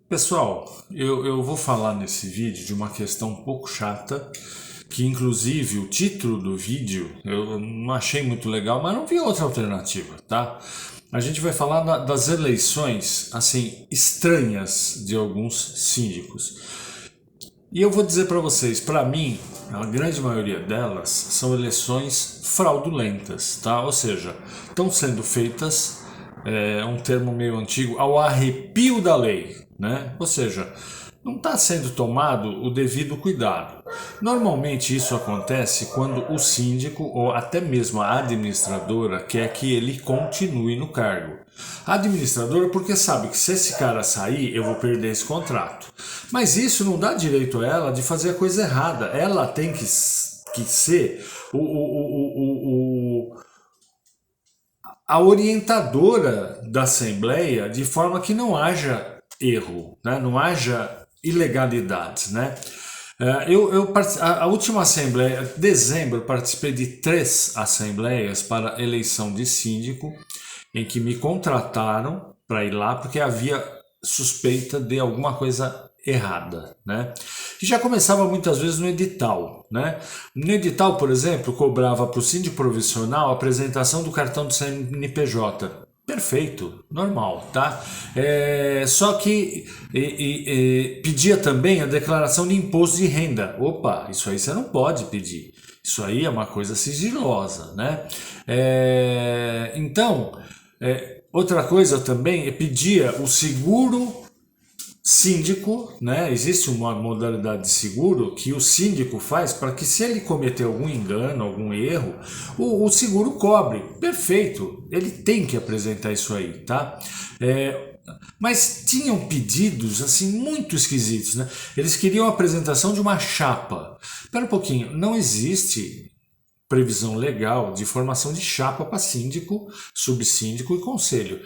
Pessoal, eu vou falar nesse vídeo de uma questão um pouco chata, que inclusive o título do vídeo eu não achei muito legal, mas não vi outra alternativa, tá? A gente vai falar das eleições, assim, estranhas de alguns síndicos. E eu vou dizer para vocês, para mim, a grande maioria delas são eleições fraudulentas, tá? Ou seja, estão sendo feitas, um termo meio antigo, ao arrepio da lei, né? Ou seja, não está sendo tomado o devido cuidado. Normalmente isso acontece quando o síndico ou até mesmo a administradora quer que ele continue no cargo. A administradora porque sabe que se esse cara sair, eu vou perder esse contrato. Mas isso não dá direito a ela de fazer a coisa errada. Ela tem que ser a orientadora da Assembleia de forma que não haja erro, né? Não haja ilegalidades, né? A última Assembleia, em dezembro, participei de 3 assembleias para eleição de síndico, em que me contrataram para ir lá porque havia suspeita de alguma coisa errada, né? E já começava muitas vezes no edital, né? No edital, por exemplo, cobrava para o síndico provisional a apresentação do cartão do CNPJ. Perfeito, normal, tá? Só que pedia também a declaração de imposto de renda. Opa, isso aí você não pode pedir. Isso aí é uma coisa sigilosa, né? Outra coisa também é pedia o seguro síndico, né? Existe uma modalidade de seguro que o síndico faz para que, se ele cometer algum engano, algum erro, o seguro cobre. Perfeito, ele tem que apresentar isso aí, tá? Mas tinham pedidos assim muito esquisitos, né? Eles queriam a apresentação de uma chapa. Espera um pouquinho, não existe previsão legal de formação de chapa para síndico, subsíndico e conselho.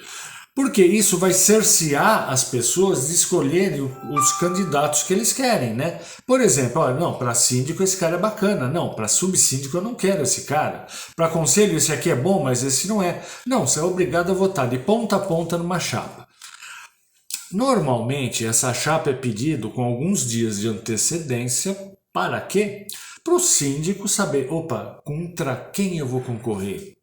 Porque isso vai cercear as pessoas de escolherem os candidatos que eles querem, né? Por exemplo, olha, não, para síndico esse cara é bacana, não, para subsíndico eu não quero esse cara, para conselho esse aqui é bom, mas esse não é. Não, você é obrigado a votar de ponta a ponta numa chapa. Normalmente essa chapa é pedida com alguns dias de antecedência, para quê? Para o síndico saber, opa, contra quem eu vou concorrer,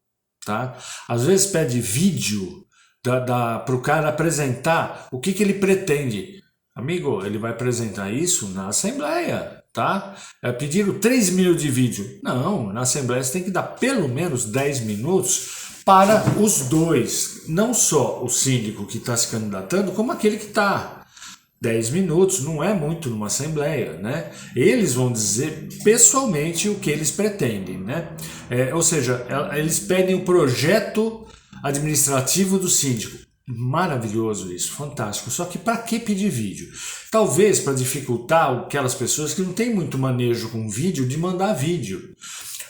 tá? Às vezes pede vídeo para o cara apresentar o que ele pretende. Amigo, ele vai apresentar isso na Assembleia, tá? Pediram 3 minutos de vídeo. Não, na Assembleia você tem que dar pelo menos 10 minutos para os dois. Não só o síndico que está se candidatando, como aquele que está. 10 minutos não é muito numa assembleia, né? Eles vão dizer pessoalmente o que eles pretendem, né? Ou seja, eles pedem o projeto administrativo do síndico. Maravilhoso isso, fantástico. Só que para que pedir vídeo? Talvez para dificultar aquelas pessoas que não têm muito manejo com vídeo de mandar vídeo.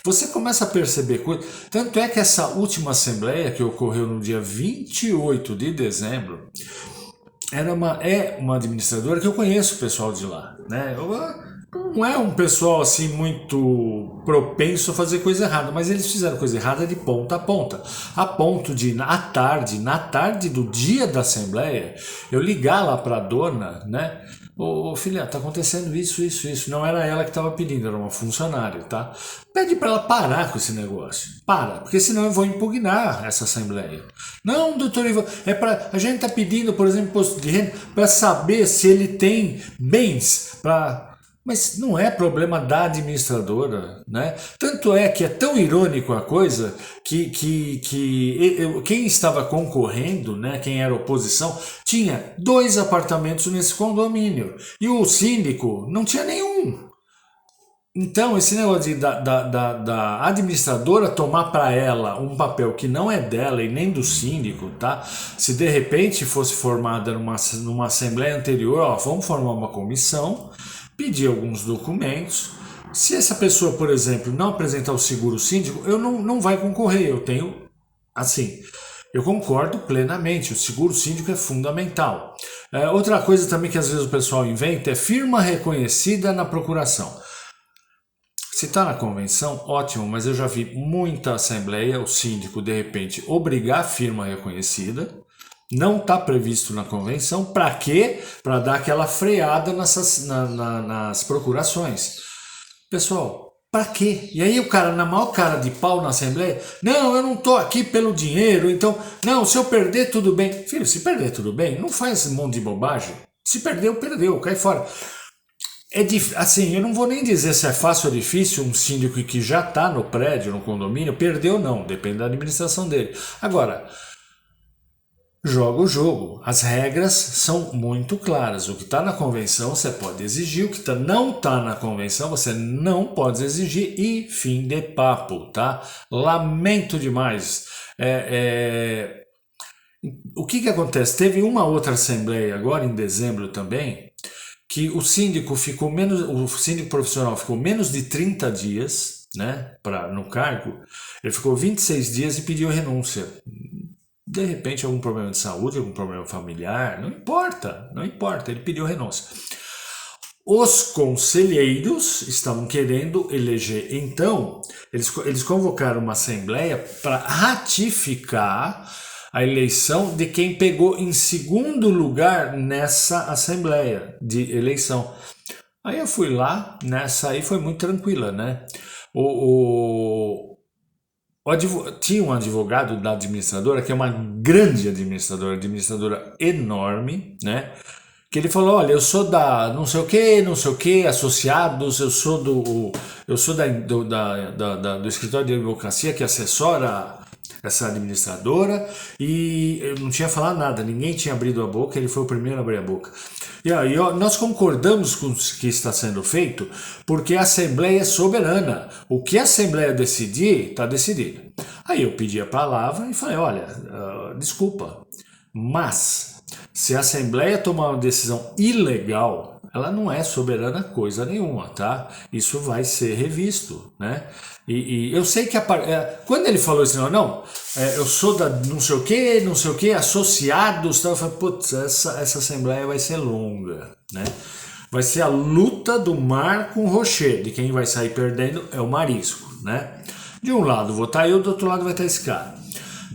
Você começa a perceber coisas. Tanto é que essa última assembleia, que ocorreu no dia 28 de dezembro, é uma administradora que eu conheço o pessoal de lá, né? Não é um pessoal assim muito propenso a fazer coisa errada, mas eles fizeram coisa errada de ponta a ponto de na tarde do dia da assembleia, eu ligar lá para a dona, né? Ô filha, tá acontecendo isso. Não era ela que estava pedindo, era uma funcionária, tá? Pede para ela parar com esse negócio. Para, porque senão eu vou impugnar essa assembleia. Não, doutor Ivan, a gente tá pedindo, por exemplo, imposto de renda para saber se ele tem bens para. Mas não é problema da administradora, né? Tanto é que é tão irônico a coisa que quem estava concorrendo, né, quem era oposição, tinha 2 apartamentos nesse condomínio e o síndico não tinha nenhum. Então, esse negócio da administradora tomar para ela um papel que não é dela e nem do síndico, tá? Se de repente fosse formada numa assembleia anterior, ó, vamos formar uma comissão, pedir alguns documentos. Se essa pessoa, por exemplo, não apresentar o seguro síndico, eu não vai concorrer. Eu tenho, assim, eu concordo plenamente, o seguro síndico é fundamental. Outra coisa também que às vezes o pessoal inventa é firma reconhecida na procuração. Se está na convenção, ótimo, mas eu já vi muita assembleia, o síndico, de repente, obrigar a firma reconhecida, Não está previsto na convenção. Para quê? Para dar aquela freada nas procurações. Pessoal, para quê? E aí o cara, na maior cara de pau na Assembleia, não, eu não tô aqui pelo dinheiro, então, não, se eu perder, tudo bem. Filho, se perder, tudo bem, não faz esse monte de bobagem. Se perdeu, perdeu, cai fora. Assim, eu não vou nem dizer se é fácil ou difícil um síndico que já está no prédio, no condomínio, perdeu ou não, depende da administração dele. Agora, joga o jogo. As regras são muito claras. O que está na convenção você pode exigir, o que não está na convenção você não pode exigir e fim de papo, tá? Lamento demais. O que acontece? Teve uma outra assembleia agora em dezembro também, que o síndico profissional ficou menos de 30 dias, né, no cargo. Ele ficou 26 dias e pediu renúncia. De repente, algum problema de saúde, algum problema familiar, não importa, ele pediu renúncia. Os conselheiros estavam querendo eleger, então, eles convocaram uma assembleia para ratificar a eleição de quem pegou em segundo lugar nessa assembleia de eleição. Aí eu fui lá, nessa aí foi muito tranquila, né? Tinha um advogado da administradora, que é uma grande administradora enorme, né? Que ele falou, olha, eu sou da não sei o que, associados, eu sou do escritório de advocacia que assessora essa administradora, e eu não tinha falado nada, ninguém tinha abrido a boca, ele foi o primeiro a abrir a boca. E aí, nós concordamos com o que está sendo feito, porque a Assembleia é soberana. O que a Assembleia decidir, está decidido. Aí eu pedi a palavra e falei, olha, desculpa, mas se a Assembleia tomar uma decisão ilegal, ela não é soberana coisa nenhuma, tá? Isso vai ser revisto, né? E eu sei que quando ele falou assim, eu sou da não sei o que, associados, eu falei, putz, essa Assembleia vai ser longa, né? Vai ser a luta do mar com o rocher, de quem vai sair perdendo é o marisco, né? De um lado vou estar eu, do outro lado vai estar esse cara.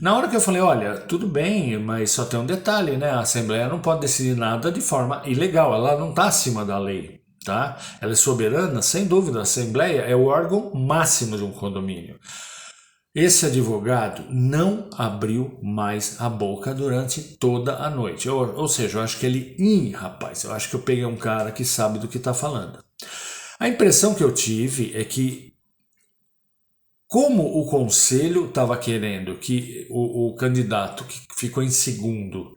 Na hora que eu falei, olha, tudo bem, mas só tem um detalhe, né? A Assembleia não pode decidir nada de forma ilegal, ela não está acima da lei, tá? Ela é soberana, sem dúvida, a Assembleia é o órgão máximo de um condomínio. Esse advogado não abriu mais a boca durante toda a noite. Ou seja, eu acho que rapaz, eu acho que eu peguei um cara que sabe do que está falando. A impressão que eu tive é que, como o conselho estava querendo que o candidato que ficou em segundo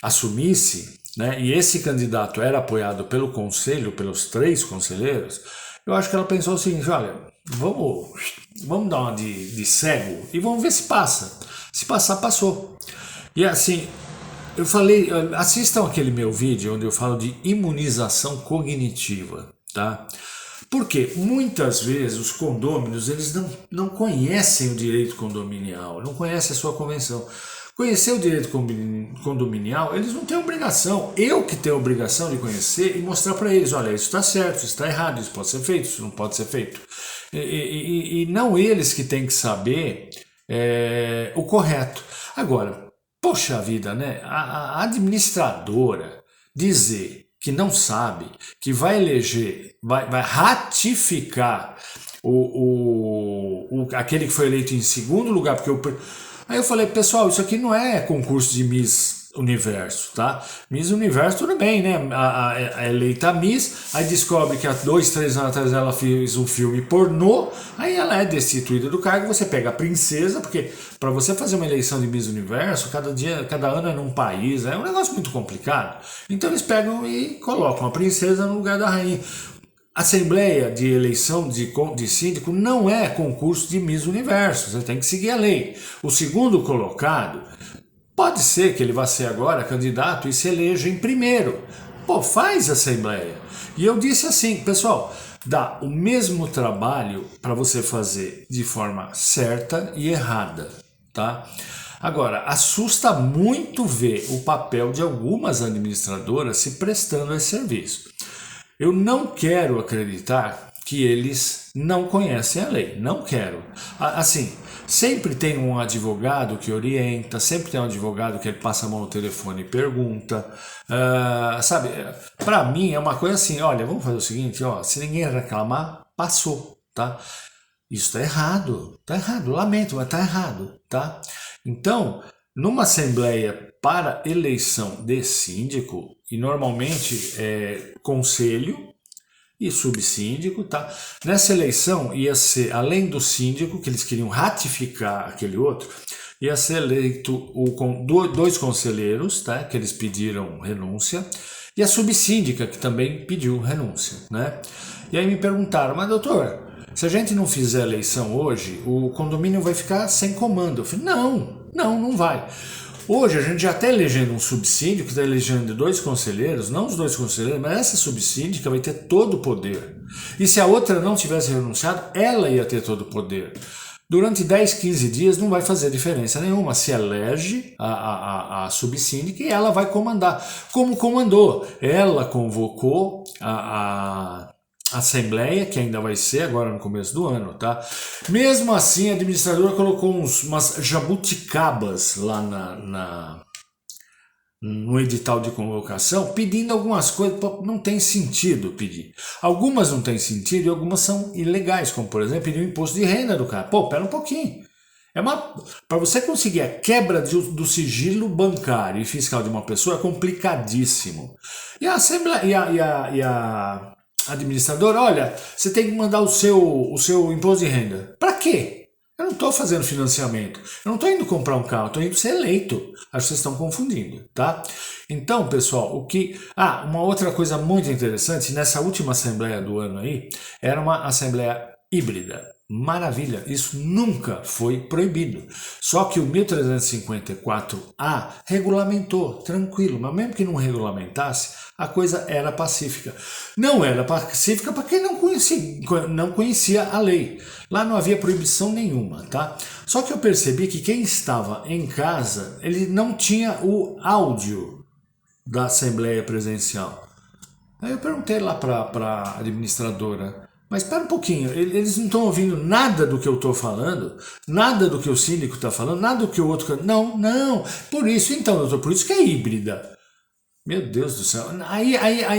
assumisse, né, e esse candidato era apoiado pelo conselho, pelos 3 conselheiros, eu acho que ela pensou o seguinte, olha, vamos dar uma de cego e vamos ver se passa. Se passar, passou. E assim, eu falei, assistam aquele meu vídeo onde eu falo de imunização cognitiva, tá? Porque muitas vezes os condôminos, eles não conhecem o direito condominial, não conhecem a sua convenção. Conhecer o direito condominial, eles não têm obrigação. Eu que tenho a obrigação de conhecer e mostrar para eles, olha, isso está certo, isso está errado, isso pode ser feito, isso não pode ser feito. E não eles que têm que saber o correto. Agora, poxa vida, né? A administradora dizer que não sabe, que vai eleger, vai ratificar aquele que foi eleito em segundo lugar, porque aí eu falei, pessoal, isso aqui não é concurso de Miss Universo, tá? Miss Universo, tudo bem, né? A eleita Miss, aí descobre que há 2, 3 anos atrás ela fez um filme pornô, aí ela é destituída do cargo, você pega a princesa, porque para você fazer uma eleição de Miss Universo, cada ano é num país, é um negócio muito complicado. Então eles pegam e colocam a princesa no lugar da rainha. Assembleia de eleição de síndico não é concurso de Miss Universo, você tem que seguir a lei. O segundo colocado, pode ser que ele vá ser agora candidato e se eleja em primeiro. Pô, faz assembleia. E eu disse assim, pessoal, dá o mesmo trabalho para você fazer de forma certa e errada, tá? Agora, assusta muito ver o papel de algumas administradoras se prestando a esse serviço. Eu não quero acreditar que eles não conhecem a lei, não quero. Assim, Sempre tem um advogado que orienta, sempre tem um advogado que ele passa a mão no telefone e pergunta. Sabe, para mim é uma coisa assim, olha, vamos fazer o seguinte, ó, se ninguém reclamar, passou, tá? Isso tá errado, lamento, mas tá errado, tá? Então, numa assembleia para eleição de síndico, e normalmente é conselho e subsíndico, tá? Nessa eleição ia ser, além do síndico, que eles queriam ratificar aquele outro, ia ser eleito dois conselheiros, tá? Que eles pediram renúncia, e a subsíndica, que também pediu renúncia, né? E aí me perguntaram, mas doutor, se a gente não fizer a eleição hoje, o condomínio vai ficar sem comando. Eu falei, não vai. Hoje a gente já está elegendo um subsíndico, que está elegendo dois conselheiros, não os dois conselheiros, mas essa subsíndica vai ter todo o poder. E se a outra não tivesse renunciado, ela ia ter todo o poder. Durante 10, 15 dias não vai fazer diferença nenhuma. Se elege a subsíndica e ela vai comandar. Como comandou? Ela convocou a assembleia, que ainda vai ser agora no começo do ano, tá? Mesmo assim, a administradora colocou umas jabuticabas lá no edital de convocação, pedindo algumas coisas, não tem sentido pedir. Algumas não tem sentido e algumas são ilegais, como por exemplo, pedir o imposto de renda do cara. Pô, pera um pouquinho. Para você conseguir a quebra do sigilo bancário e fiscal de uma pessoa é complicadíssimo. E a Assembleia e a administradora, olha, você tem que mandar o seu imposto de renda. Para quê? Eu não estou fazendo financiamento, eu não estou indo comprar um carro, estou indo ser eleito. Acho que vocês estão confundindo, tá? Então, pessoal, uma outra coisa muito interessante, nessa última assembleia do ano aí, era uma assembleia híbrida. Maravilha, isso nunca foi proibido. Só que o 1354A regulamentou, tranquilo, mas mesmo que não regulamentasse, a coisa era pacífica. Não era pacífica para quem não conhecia a lei. Lá não havia proibição nenhuma, tá? Só que eu percebi que quem estava em casa, ele não tinha o áudio da assembleia presencial. Aí eu perguntei lá para a administradora, mas espera um pouquinho, eles não estão ouvindo nada do que eu estou falando, nada do que o síndico está falando, nada do que o outro... Não, por isso então, doutor, por isso que é híbrida. Meu Deus do céu, aí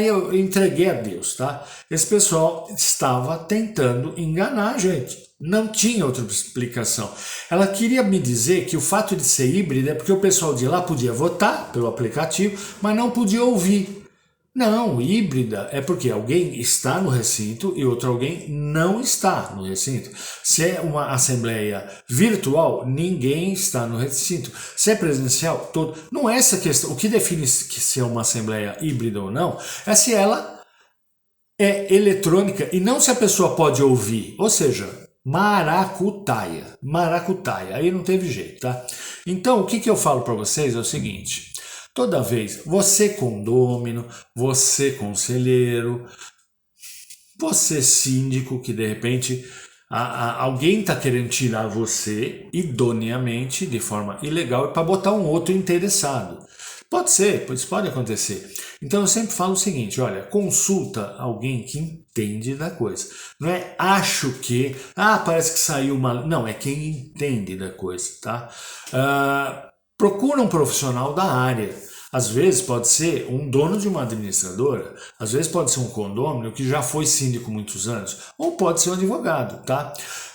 eu entreguei a Deus, tá? Esse pessoal estava tentando enganar a gente, não tinha outra explicação. Ela queria me dizer que o fato de ser híbrida é porque o pessoal de lá podia votar pelo aplicativo, mas não podia ouvir. Não, híbrida é porque alguém está no recinto e outro alguém não está no recinto. Se é uma assembleia virtual, ninguém está no recinto. Se é presencial, todo. Não é essa questão. O que define que se é uma assembleia híbrida ou não é se ela é eletrônica e não se a pessoa pode ouvir. Ou seja, maracutaia. Aí não teve jeito, tá? Então, o que eu falo para vocês é o seguinte. Toda vez, você condômino, você conselheiro, você síndico, que de repente alguém está querendo tirar você idoneamente, de forma ilegal, para botar um outro interessado. Pode ser, isso pode acontecer. Então eu sempre falo o seguinte, olha, consulta alguém que entende da coisa. Não é acho que, parece que saiu uma... Não, é quem entende da coisa, tá? Procura um profissional da área. Às vezes pode ser um dono de uma administradora, às vezes pode ser um condômino que já foi síndico muitos anos, ou pode ser um advogado, tá?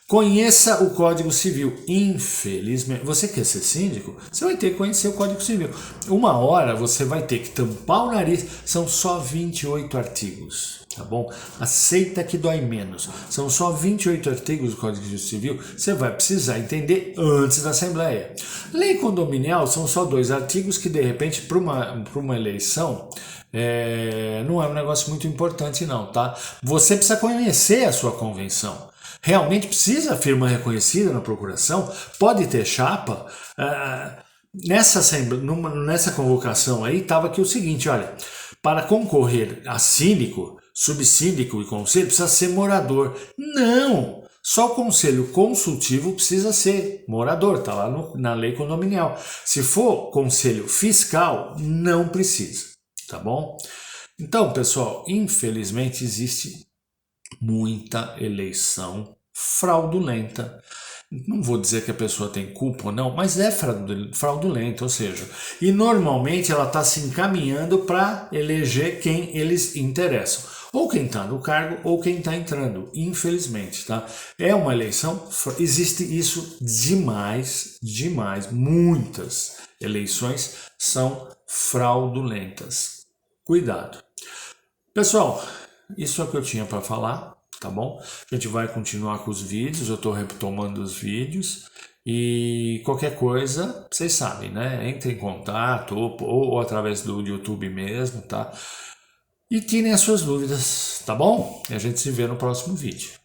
Conheça o Código Civil. Infelizmente, você quer ser síndico? Você vai ter que conhecer o Código Civil. Uma hora você vai ter que tampar o nariz. São só 28 artigos, tá bom? Aceita que dói menos. São só 28 artigos do Código Civil. Você vai precisar entender antes da Assembleia. Lei condominial são só 2 artigos que, de repente, para uma eleição... não é um negócio muito importante não, tá? Você precisa conhecer a sua convenção. Realmente precisa firma reconhecida na procuração, pode ter chapa. Nessa convocação aí estava aqui o seguinte, olha, para concorrer a síndico, subsíndico e conselho precisa ser morador. Não! Só o conselho consultivo precisa ser morador, está lá na lei condominial. Se for conselho fiscal, não precisa, tá bom? Então, pessoal, infelizmente existe muita eleição fraudulenta não vou dizer que a pessoa tem culpa ou não, mas é fraudulenta, ou seja, e normalmente ela está se encaminhando para eleger quem eles interessam. Ou quem está no cargo, ou quem está entrando, infelizmente, tá? É uma eleição, existe isso demais, muitas eleições são fraudulentas. Cuidado. Pessoal, isso é o que eu tinha para falar, tá bom? A gente vai continuar com os vídeos, eu estou retomando os vídeos e qualquer coisa, vocês sabem, né? Entre em contato ou através do YouTube mesmo, tá? E tirem as suas dúvidas, tá bom? E a gente se vê no próximo vídeo.